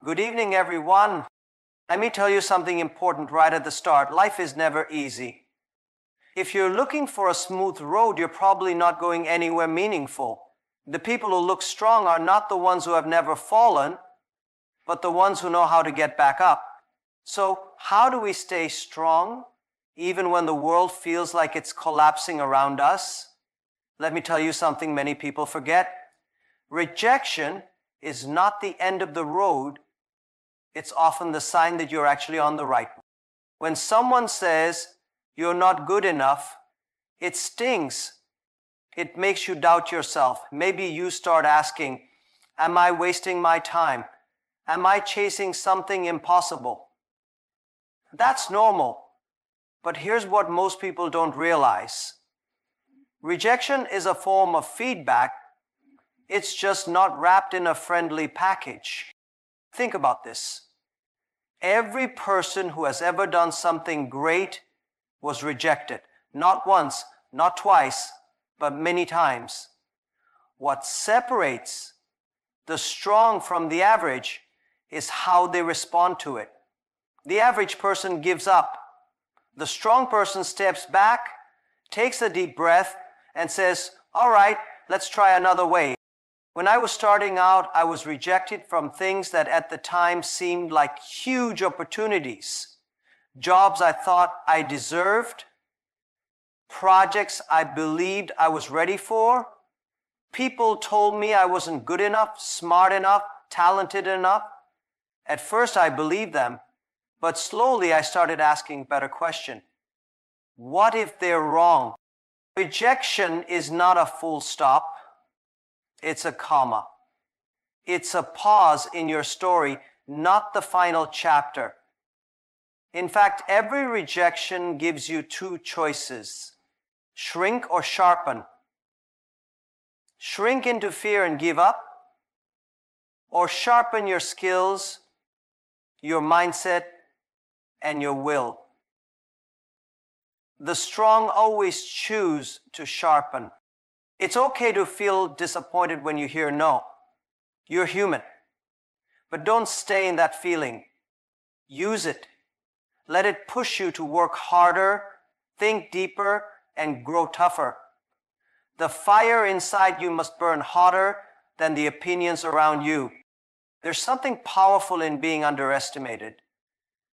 Good evening, everyone. Let me tell you something important right at the start. Life is never easy. If you're looking for a smooth road, you're probably not going anywhere meaningful. The people who look strong are not the ones who have never fallen, but the ones who know how to get back up. So, how do we stay strong even when the world feels like it's collapsing around us? Let me tell you something many people forget. Rejection is not the end of the road. It's often the sign that you're actually on the right one. When someone says you're not good enough, it stings. It makes you doubt yourself. Maybe you start asking, am I wasting my time? Am I chasing something impossible? That's normal. But here's what most people don't realize. Rejection is a form of feedback. It's just not wrapped in a friendly package. Think about this. Every person who has ever done something great was rejected. Not once, not twice, but many times. What separates the strong from the average is how they respond to it. The average person gives up. The strong person steps back, takes a deep breath, and says, all right, let's try another way. When I was starting out, I was rejected from things that at the time seemed like huge opportunities. Jobs I thought I deserved, projects I believed I was ready for. People told me I wasn't good enough, smart enough, talented enough. At first I believed them, but slowly I started asking a better question. What if they're wrong? Rejection is not a full stop. It's a comma. It's a pause in your story, not the final chapter. In fact, every rejection gives you two choices: shrink or sharpen. Shrink into fear and give up, or sharpen your skills, your mindset, and your will. The strong always choose to sharpen. It's okay to feel disappointed when you hear no. You're human. But don't stay in that feeling. Use it. Let it push you to work harder, think deeper, and grow tougher. The fire inside you must burn hotter than the opinions around you. There's something powerful in being underestimated.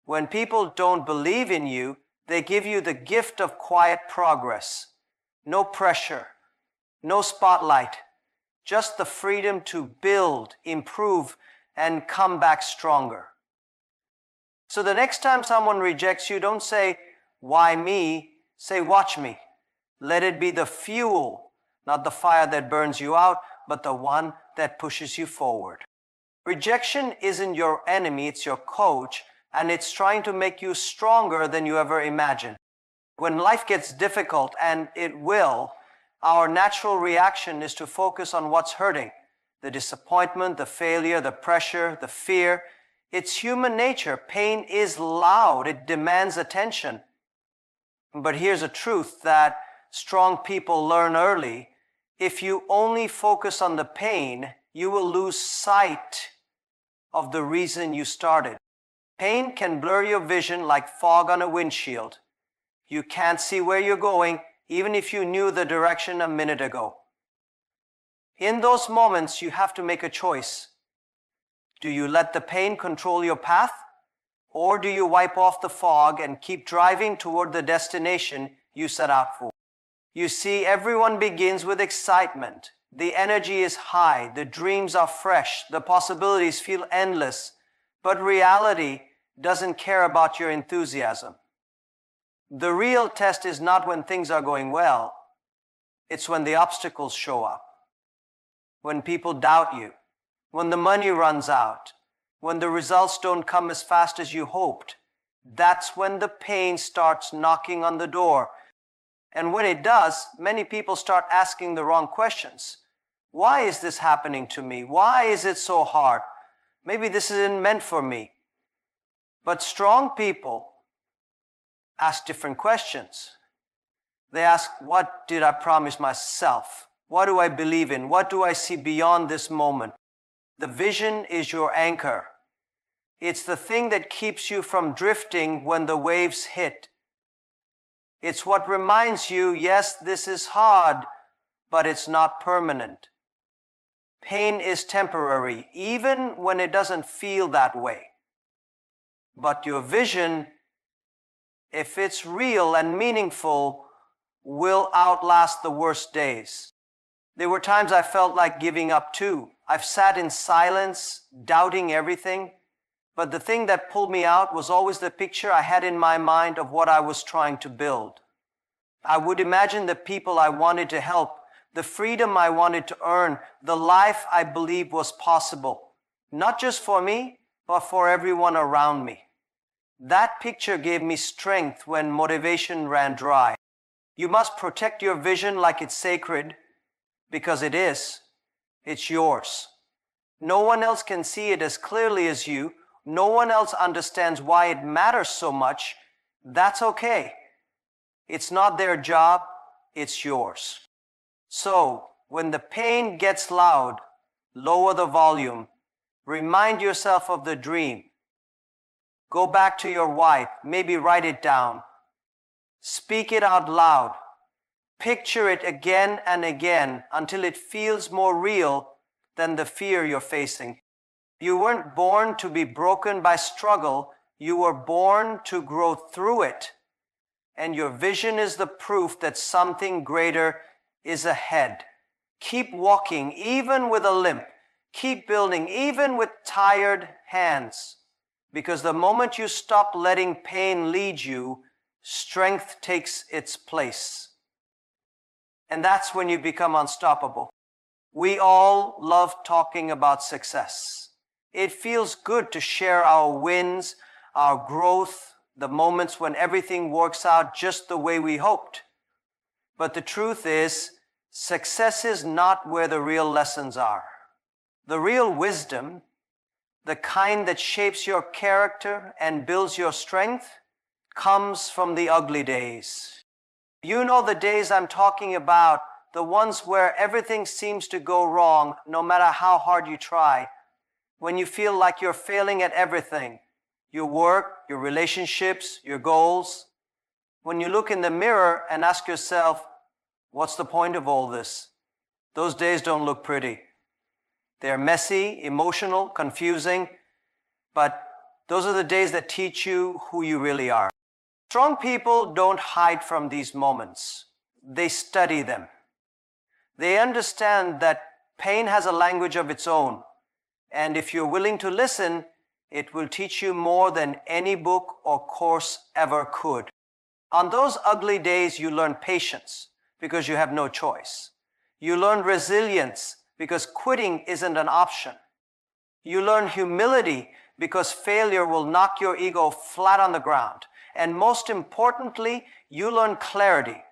When people don't believe in you, they give you the gift of quiet progress. No pressure. No spotlight, just the freedom to build, improve, and come back stronger. So the next time someone rejects you, don't say, why me? Say, watch me. Let it be the fuel, not the fire that burns you out, but the one that pushes you forward. Rejection isn't your enemy, it's your coach, and it's trying to make you stronger than you ever imagined. When life gets difficult, and it will, our natural reaction is to focus on what's hurting. The disappointment, the failure, the pressure, the fear. It's human nature. Pain is loud. It demands attention. But here's a truth that strong people learn early. If you only focus on the pain, you will lose sight of the reason you started. Pain can blur your vision like fog on a windshield. You can't see where you're going, even if you knew the direction a minute ago. In those moments, you have to make a choice. Do you let the pain control your path? Or do you wipe off the fog and keep driving toward the destination you set out for? You see, everyone begins with excitement. The energy is high, the dreams are fresh, the possibilities feel endless, but reality doesn't care about your enthusiasm. The real test is not when things are going well. It's when the obstacles show up. When people doubt you. When the money runs out. When the results don't come as fast as you hoped. That's when the pain starts knocking on the door. And when it does, many people start asking the wrong questions. Why is this happening to me? Why is it so hard? Maybe this isn't meant for me. But strong people ask different questions. They ask, what did I promise myself? What do I believe in? What do I see beyond this moment? The vision is your anchor. It's the thing that keeps you from drifting when the waves hit. It's what reminds you, yes, this is hard, but it's not permanent. Pain is temporary, even when it doesn't feel that way. But your vision, if it's real and meaningful, will outlast the worst days. There were times I felt like giving up too. I've sat in silence, doubting everything, but the thing that pulled me out was always the picture I had in my mind of what I was trying to build. I would imagine the people I wanted to help, the freedom I wanted to earn, the life I believed was possible, not just for me, but for everyone around me. That picture gave me strength when motivation ran dry. You must protect your vision like it's sacred, because it is. It's yours. No one else can see it as clearly as you. No one else understands why it matters so much. That's okay. It's not their job, it's yours. So, when the pain gets loud, lower the volume. Remind yourself of the dream. Go back to your wife, maybe write it down. Speak it out loud. Picture it again and again until it feels more real than the fear you're facing. You weren't born to be broken by struggle. You were born to grow through it. And your vision is the proof that something greater is ahead. Keep walking even with a limp. Keep building even with tired hands. Because the moment you stop letting pain lead you, strength takes its place. And that's when you become unstoppable. We all love talking about success. It feels good to share our wins, our growth, the moments when everything works out just the way we hoped. But the truth is, success is not where the real lessons are. The real wisdom, the kind that shapes your character and builds your strength, comes from the ugly days. You know the days I'm talking about, the ones where everything seems to go wrong no matter how hard you try. When you feel like you're failing at everything, your work, your relationships, your goals. When you look in the mirror and ask yourself, what's the point of all this? Those days don't look pretty. They're messy, emotional, confusing, but those are the days that teach you who you really are. Strong people don't hide from these moments. They study them. They understand that pain has a language of its own, and if you're willing to listen, it will teach you more than any book or course ever could. On those ugly days, you learn patience because you have no choice. You learn resilience because quitting isn't an option. You learn humility because failure will knock your ego flat on the ground. And most importantly, you learn clarity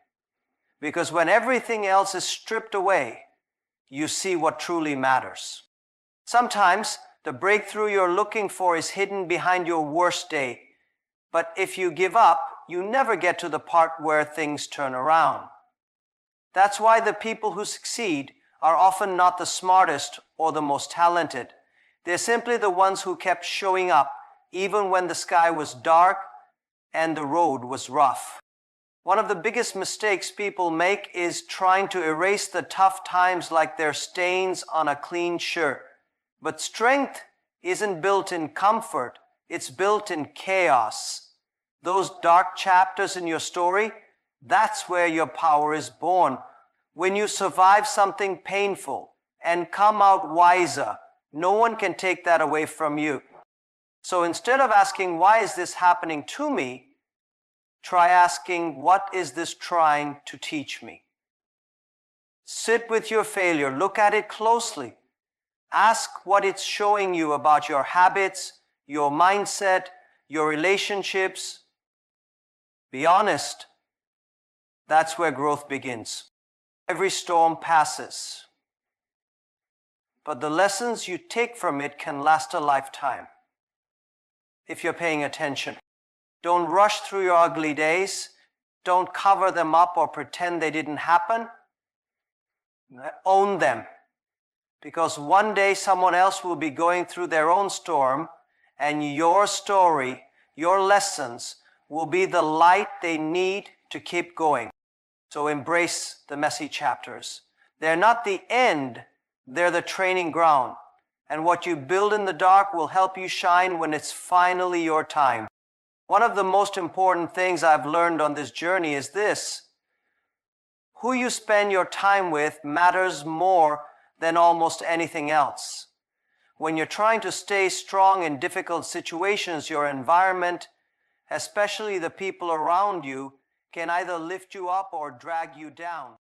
because when everything else is stripped away, you see what truly matters. Sometimes the breakthrough you're looking for is hidden behind your worst day. But if you give up, you never get to the part where things turn around. That's why the people who succeed are often not the smartest or the most talented. They're simply the ones who kept showing up even when the sky was dark and the road was rough. One of the biggest mistakes people make is trying to erase the tough times like they're stains on a clean shirt. But strength isn't built in comfort, it's built in chaos. Those dark chapters in your story, that's where your power is born. When you survive something painful and come out wiser, no one can take that away from you. So instead of asking, why is this happening to me? Try asking, what is this trying to teach me? Sit with your failure, look at it closely. Ask what it's showing you about your habits, your mindset, your relationships. Be honest. That's where growth begins. Every storm passes, but the lessons you take from it can last a lifetime if you're paying attention. Don't rush through your ugly days. Don't cover them up or pretend they didn't happen. Own them, because one day someone else will be going through their own storm, and your story, your lessons, will be the light they need to keep going. So embrace the messy chapters. They're not the end, they're the training ground. And what you build in the dark will help you shine when it's finally your time. One of the most important things I've learned on this journey is this: who you spend your time with matters more than almost anything else. When you're trying to stay strong in difficult situations, your environment, especially the people around you, can either lift you up or drag you down.